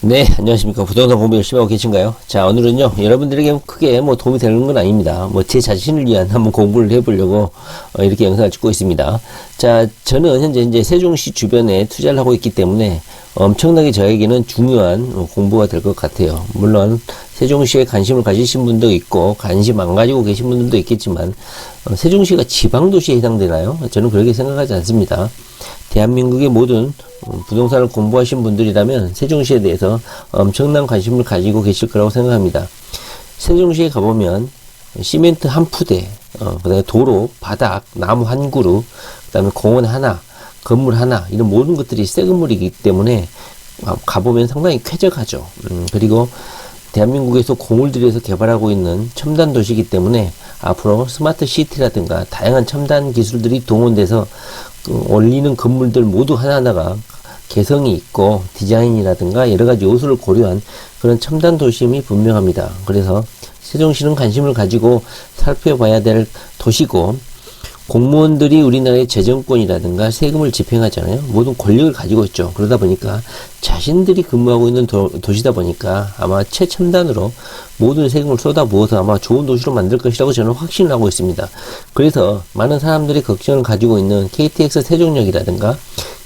네, 안녕하십니까. 부동산 공부 열심히 하고 계신가요? 자, 오늘은요, 여러분들에게 크게 도움이 되는 건 아닙니다. 제 자신을 위한 한번 공부를 해보려고, 이렇게 영상을 찍고 있습니다. 자, 저는 현재 이제 세종시 주변에 투자를 하고 있기 때문에 엄청나게 저에게는 중요한 공부가 될 것 같아요. 물론, 세종시에 관심을 가지신 분도 있고, 관심 안 가지고 계신 분들도 있겠지만, 세종시가 지방도시에 해당되나요? 저는 그렇게 생각하지 않습니다. 대한민국의 모든 부동산을 공부하신 분들이라면 세종시에 대해서 엄청난 관심을 가지고 계실 거라고 생각합니다. 세종시에 가보면 시멘트 한 푸대, 그다음에 도로, 바닥, 나무 한 그루, 그다음에 공원 하나, 건물 하나, 이런 모든 것들이 새 건물이기 때문에 가보면 상당히 쾌적하죠. 그리고 대한민국에서 공을 들여서 개발하고 있는 첨단 도시이기 때문에 앞으로 스마트 시티라든가 다양한 첨단 기술들이 동원돼서 올리는 건물들 모두 하나하나가 개성이 있고 디자인이라든가 여러가지 요소를 고려한 그런 첨단 도심이 분명합니다. 그래서 세종시는 관심을 가지고 살펴봐야 될 도시고, 공무원들이 우리나라의 재정권이라든가 세금을 집행하잖아요. 모든 권력을 가지고 있죠. 그러다 보니까 자신들이 근무하고 있는 도시다 보니까 아마 최첨단으로 모든 세금을 쏟아부어서 아마 좋은 도시로 만들 것이라고 저는 확신을 하고 있습니다. 그래서 많은 사람들이 걱정을 가지고 있는 KTX 세종역이라든가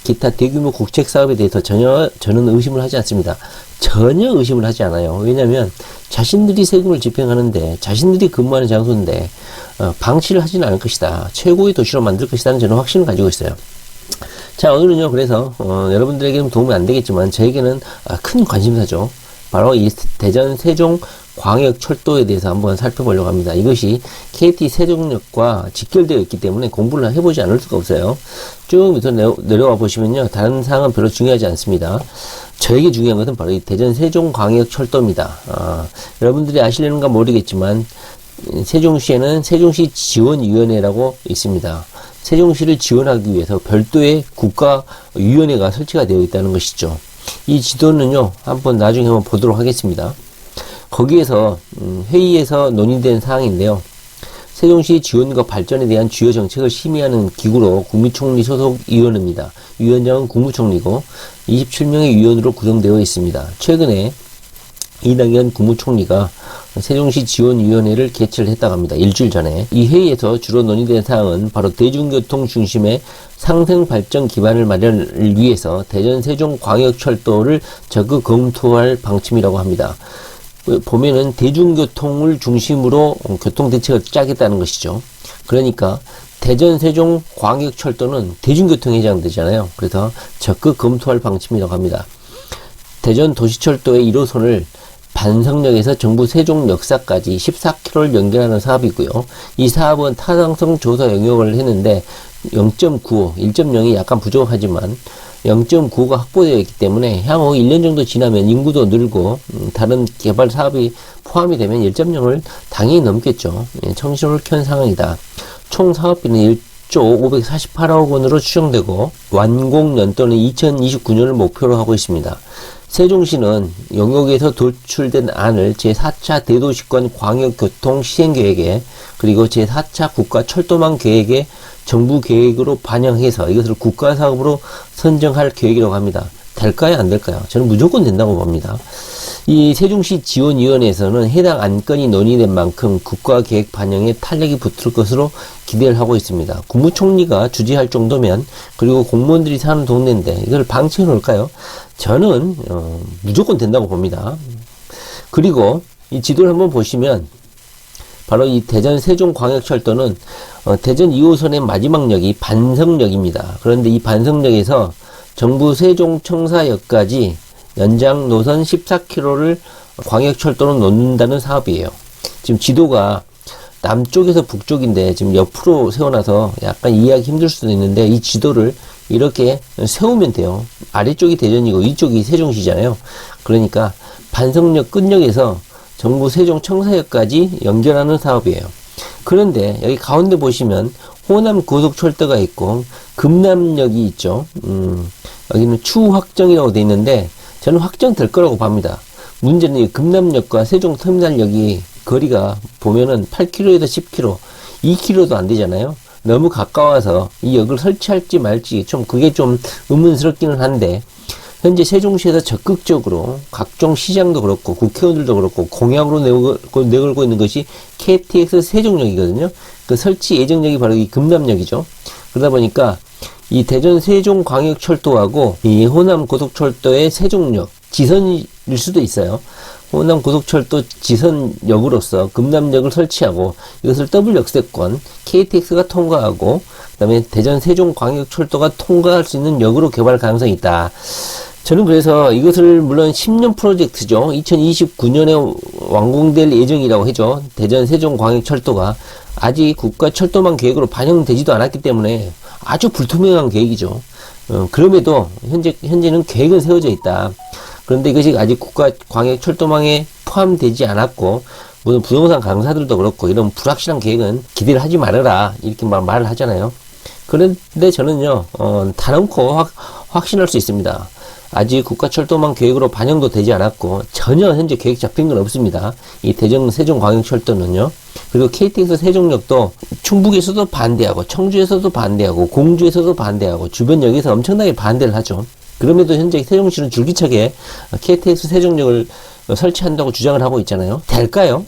기타 대규모 국책 사업에 대해서 전혀 저는 의심을 하지 않습니다. 전혀 의심을 하지 않아요. 왜냐하면 자신들이 세금을 집행하는데, 자신들이 근무하는 장소인데 방치를 하지는 않을 것이다. 최고의 도시로 만들 것이라는 저는 확신을 가지고 있어요. 자, 오늘은요, 그래서 여러분들에게는 도움이 안 되겠지만 저에게는 큰 관심사죠. 바로 이 대전 세종 광역철도에 대해서 한번 살펴보려고 합니다. 이것이 KT 세종역과 직결되어 있기 때문에 공부를 해보지 않을 수가 없어요. 쭉 밑으로 내려와 보시면요, 다른 사항은 별로 중요하지 않습니다. 저에게 중요한 것은 바로 이 대전 세종 광역철도입니다. 여러분들이 아시려는가 모르겠지만 세종시에는 세종시 지원위원회라고 있습니다. 세종시를 지원하기 위해서 별도의 국가위원회가 설치가 되어 있다는 것이죠. 이 지도는요, 나중에 한번 보도록 하겠습니다. 거기에서 회의에서 논의된 사항인데요. 세종시 지원과 발전에 대한 주요 정책을 심의하는 기구로 국무총리 소속 위원회입니다. 위원장은 국무총리고 27명의 위원으로 구성되어 있습니다. 최근에 이낙연 국무총리가 세종시 지원위원회를 개최를 했다고 합니다. 일주일 전에. 이 회의에서 주로 논의된 사항은 바로 대중교통 중심의 상생 발전 기반을 마련을 위해서 대전 세종 광역철도를 적극 검토할 방침이라고 합니다. 보면은 대중교통을 중심으로 교통대책을 짜겠다는 것이죠. 그러니까 대전 세종 광역철도는 대중교통에 해당되잖아요. 그래서 적극 검토할 방침이라고 합니다. 대전 도시철도의 1호선을 반석역에서 정부 세종역사까지 14km를 연결하는 사업이고요. 이 사업은 타당성 조사 영역을 했는데 0.95, 1.0이 약간 부족하지만 0.95가 확보되어 있기 때문에 향후 1년 정도 지나면 인구도 늘고 다른 개발 사업이 포함이 되면 1.0을 당연히 넘겠죠. 청실을 켠 상황이다. 총 사업비는 1조 548억 원으로 추정되고 완공 연도는 2029년을 목표로 하고 있습니다. 세종시는 영역에서 도출된 안을 제4차 대도시권 광역교통 시행계획에 그리고 제4차 국가철도망 계획에 정부 계획으로 반영해서 이것을 국가사업으로 선정할 계획이라고 합니다. 될까요? 안 될까요? 저는 무조건 된다고 봅니다. 이 세종시 지원위원회에서는 해당 안건이 논의된 만큼 국가계획 반영에 탄력이 붙을 것으로 기대를 하고 있습니다. 국무총리가 주재할 정도면, 그리고 공무원들이 사는 동네인데 이걸 방치해 놓을까요? 저는 무조건 된다고 봅니다. 그리고 이 지도를 한번 보시면 바로 이 대전 세종 광역철도는 대전 2호선의 마지막 역이 반석역입니다. 그런데 이 반석역에서 정부 세종 청사역까지 연장 노선 14km를 광역철도로 놓는다는 사업이에요. 지금 지도가 남쪽에서 북쪽인데 지금 옆으로 세워놔서 약간 이해하기 힘들 수도 있는데, 이 지도를 이렇게 세우면 돼요. 아래쪽이 대전이고 위쪽이 세종시잖아요. 그러니까 반석역 끝역에서 정부 세종 청사역까지 연결하는 사업이에요. 그런데 여기 가운데 보시면 호남 고속철도가 있고 금남역이 있죠. 여기는 추후 확정이라고 되어 있는데 저는 확정될 거라고 봅니다. 문제는 이 금남역과 세종터미널역이 거리가 보면은 8km에서 10km, 2km도 안 되잖아요. 너무 가까워서 이 역을 설치할지 말지 그게 좀 의문스럽기는 한데, 현재 세종시에서 적극적으로 각종 시장도 그렇고 국회의원들도 그렇고 공약으로 내걸고 있는 것이 KTX 세종역이거든요. 그 설치 예정역이 바로 이 금남역이죠. 그러다 보니까 이 대전 세종광역철도하고 이 호남 고속철도의 세종역 지선일 수도 있어요. 호남 고속철도 지선역으로서 금남역을 설치하고 이것을 더블 역세권 KTX가 통과하고 그다음에 대전 세종광역철도가 통과할 수 있는 역으로 개발 가능성이 있다. 저는 그래서 이것을 물론 10년 프로젝트죠. 2029년에 완공될 예정이라고 하죠. 대전 세종광역철도가 아직 국가철도망 계획으로 반영되지도 않았기 때문에 아주 불투명한 계획이죠. 그럼에도 현재는 계획은 세워져 있다. 그런데 이것이 아직 국가광역철도망에 포함되지 않았고 모든 부동산 강사들도 그렇고 이런 불확실한 계획은 기대를 하지 말아라 이렇게 말을 하잖아요. 그런데 저는요 다놓고 확신할 수 있습니다. 아직 국가철도망 계획으로 반영도 되지 않았고 전혀 현재 계획 잡힌 건 없습니다. 이 대전 세종광역철도는요. 그리고 KTX 세종역도 충북에서도 반대하고 청주에서도 반대하고 공주에서도 반대하고 주변역에서 엄청나게 반대를 하죠. 그럼에도 현재 세종시는 줄기차게 KTX 세종역을 설치한다고 주장을 하고 있잖아요. 될까요?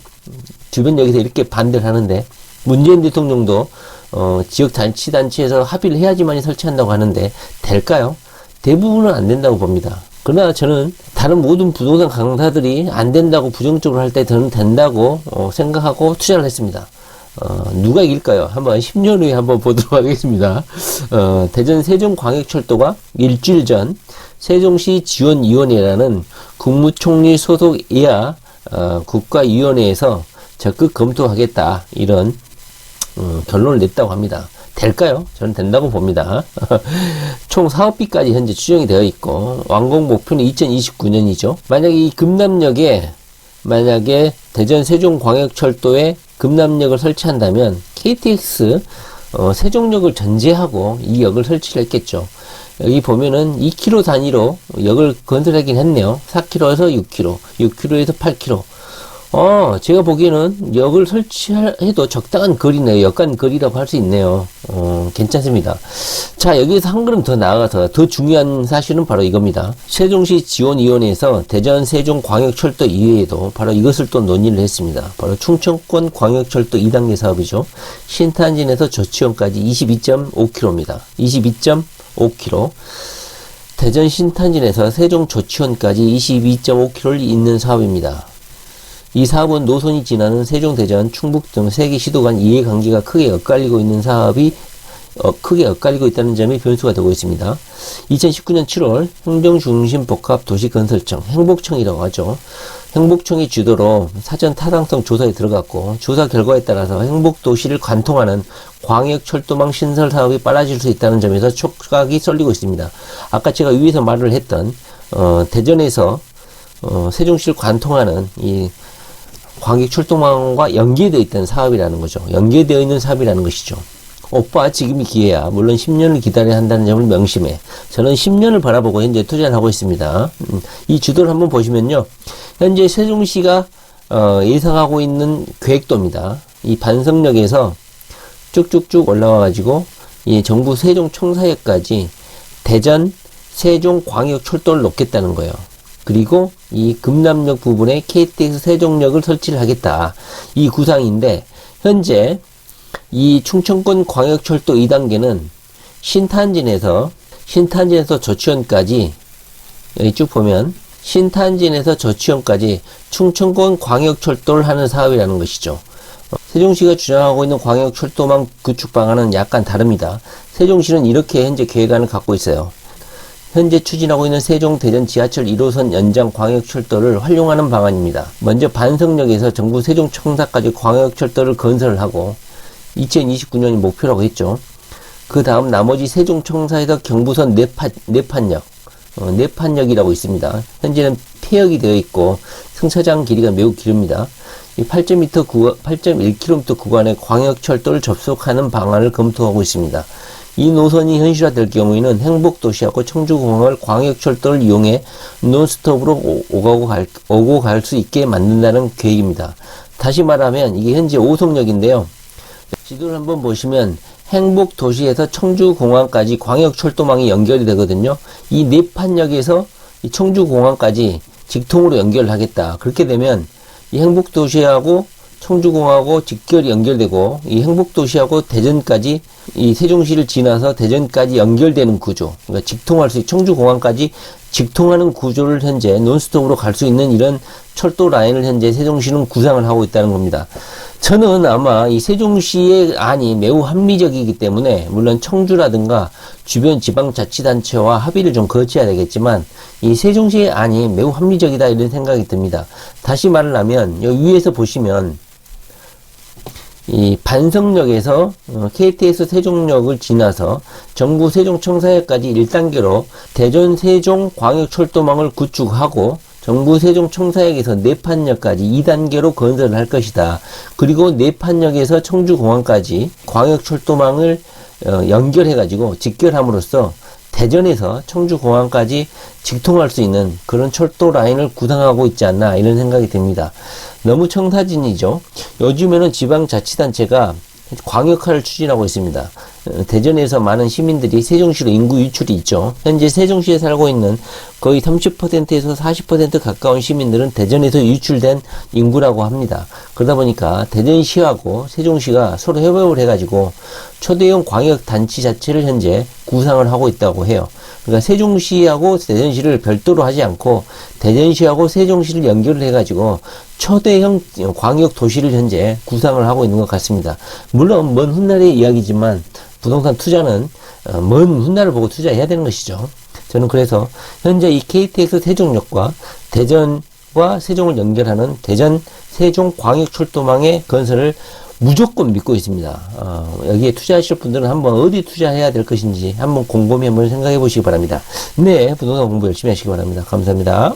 주변역에서 이렇게 반대를 하는데 문재인 대통령도 지역자치단체에서 합의를 해야지만이 설치한다고 하는데 될까요? 대부분은 안 된다고 봅니다. 그러나 저는 다른 모든 부동산 강사들이 안 된다고 부정적으로 할 때 저는 된다고 생각하고 투자를 했습니다. 누가 이길까요? 한번 10년 후에 한번 보도록 하겠습니다. 대전 세종광역철도가 일주일 전 세종시 지원위원회라는 국무총리 소속 이하 국가위원회에서 적극 검토하겠다 이런 결론을 냈다고 합니다. 될까요? 저는 된다고 봅니다. 총 사업비까지 현재 추정이 되어 있고 완공 목표는 2029년이죠. 만약에 이 금남역에 대전 세종광역철도에 금남역을 설치한다면 KTX 세종역을 전제하고 이 역을 설치를 했겠죠. 여기 보면은 2km 단위로 역을 건설하긴 했네요. 4km에서 6km, 6km에서 8km. 제가 보기에는 역을 설치해도 적당한 거리네요. 역간 거리라고 할 수 있네요. 괜찮습니다. 자, 여기서 한 걸음 더 나아가서 더 중요한 사실은 바로 이겁니다. 세종시 지원위원회에서 대전 세종광역철도 이외에도 바로 이것을 또 논의를 했습니다. 바로 충청권 광역철도 2단계 사업이죠. 신탄진에서 조치원까지 22.5km입니다. 22.5km. 대전 신탄진에서 세종 조치원까지 22.5km를 잇는 사업입니다. 이 사업은 노선이 지나는 세종, 대전, 충북 등 3개 시도 간 이해관계가 크게 엇갈리고 있는 사업이 크게 엇갈리고 있다는 점이 변수가 되고 있습니다. 2019년 7월 행정중심복합도시건설청, 행복청이라고 하죠. 행복청이 주도로 사전 타당성 조사에 들어갔고 조사 결과에 따라서 행복도시를 관통하는 광역철도망 신설 사업이 빨라질 수 있다는 점에서 촉각이 쏠리고 있습니다. 아까 제가 위에서 말을 했던 대전에서 세종시를 관통하는 이 광역철도망과 연계되어 있던 사업이라는 거죠. 연계되어 있는 사업이라는 것이죠. 오빠 지금이 기회야. 물론 10년을 기다려야 한다는 점을 명심해. 저는 10년을 바라보고 현재 투자를 하고 있습니다. 이 주도를 한번 보시면요. 현재 세종시가 예상하고 있는 계획도입니다. 이 반석역에서 쭉쭉쭉 올라와 가지고 이 정부 세종청사역까지 대전 세종광역철도를 놓겠다는 거예요. 그리고 이 금남역 부분에 KTX 세종역을 설치를 하겠다. 이 구상인데 현재 이 충청권 광역철도 2단계는 신탄진에서 조치원까지 여기 쭉 보면 신탄진에서 조치원까지 충청권 광역철도를 하는 사업이라는 것이죠. 세종시가 주장하고 있는 광역철도망 구축 방안은 약간 다릅니다. 세종시는 이렇게 현재 계획안을 갖고 있어요. 현재 추진하고 있는 세종 대전 지하철 1호선 연장 광역철도를 활용하는 방안입니다. 먼저 반석역에서 정부 세종청사까지 광역철도를 건설을 하고 2029년이 목표라고 했죠. 그 다음 나머지 세종청사에서 경부선 내판역이라고 있습니다. 현재는 폐역이 되어 있고 승차장 길이가 매우 길입니다. 이 8.1km 구간의 광역철도를 접속하는 방안을 검토하고 있습니다. 이 노선이 현실화될 경우에는 행복도시하고 청주공항을 광역철도를 이용해 논스톱으로 오고 갈 수 있게 만든다는 계획입니다. 다시 말하면 이게 현재 오송역인데요. 지도를 한번 보시면 행복도시에서 청주공항까지 광역철도망이 연결이 되거든요. 이 내판역에서 이 청주공항까지 직통으로 연결하겠다. 그렇게 되면 이 행복도시하고 청주공항하고 직결이 연결되고 이 행복도시하고 대전까지 이 세종시를 지나서 대전까지 연결되는 구조, 그러니까 직통할 수, 청주공항까지 직통하는 구조를 현재 논스톱으로 갈 수 있는 이런 철도 라인을 현재 세종시는 구상을 하고 있다는 겁니다. 저는 아마 이 세종시의 안이 매우 합리적이기 때문에 물론 청주라든가 주변 지방자치단체와 합의를 좀 거쳐야 되겠지만 이 세종시의 안이 매우 합리적이다 이런 생각이 듭니다. 다시 말을 하면 여기 위에서 보시면 이 반석역에서 KTX 세종역을 지나서 정부 세종청사역까지 1단계로 대전 세종 광역철도망을 구축하고 정부 세종청사역에서 내판역까지 2단계로 건설을 할 것이다. 그리고 내판역에서 청주공항까지 광역철도망을 연결해가지고 직결함으로써 대전에서 청주공항까지 직통할 수 있는 그런 철도 라인을 구상하고 있지 않나 이런 생각이 듭니다. 너무 청사진이죠. 요즘에는 지방자치단체가 광역화를 추진하고 있습니다. 대전에서 많은 시민들이 세종시로 인구 유출이 있죠. 현재 세종시에 살고 있는 거의 30%에서 40% 가까운 시민들은 대전에서 유출된 인구라고 합니다. 그러다 보니까 대전시하고 세종시가 서로 협업을 해가지고 초대형 광역단체 자체를 현재 구상을 하고 있다고 해요. 그러니까 세종시하고 대전시를 별도로 하지 않고 대전시하고 세종시를 연결을 해가지고 초대형 광역 도시를 현재 구상을 하고 있는 것 같습니다. 물론 먼 훗날의 이야기지만 부동산 투자는 먼 훗날을 보고 투자해야 되는 것이죠. 저는 그래서 현재 이 KTX 세종역과 대전과 세종을 연결하는 대전 세종 광역철도망의 건설을 무조건 믿고 있습니다. 여기에 투자하실 분들은 한번 어디 투자해야 될 것인지 한번 곰곰이 한번 생각해 보시기 바랍니다. 네, 부동산 공부 열심히 하시기 바랍니다. 감사합니다.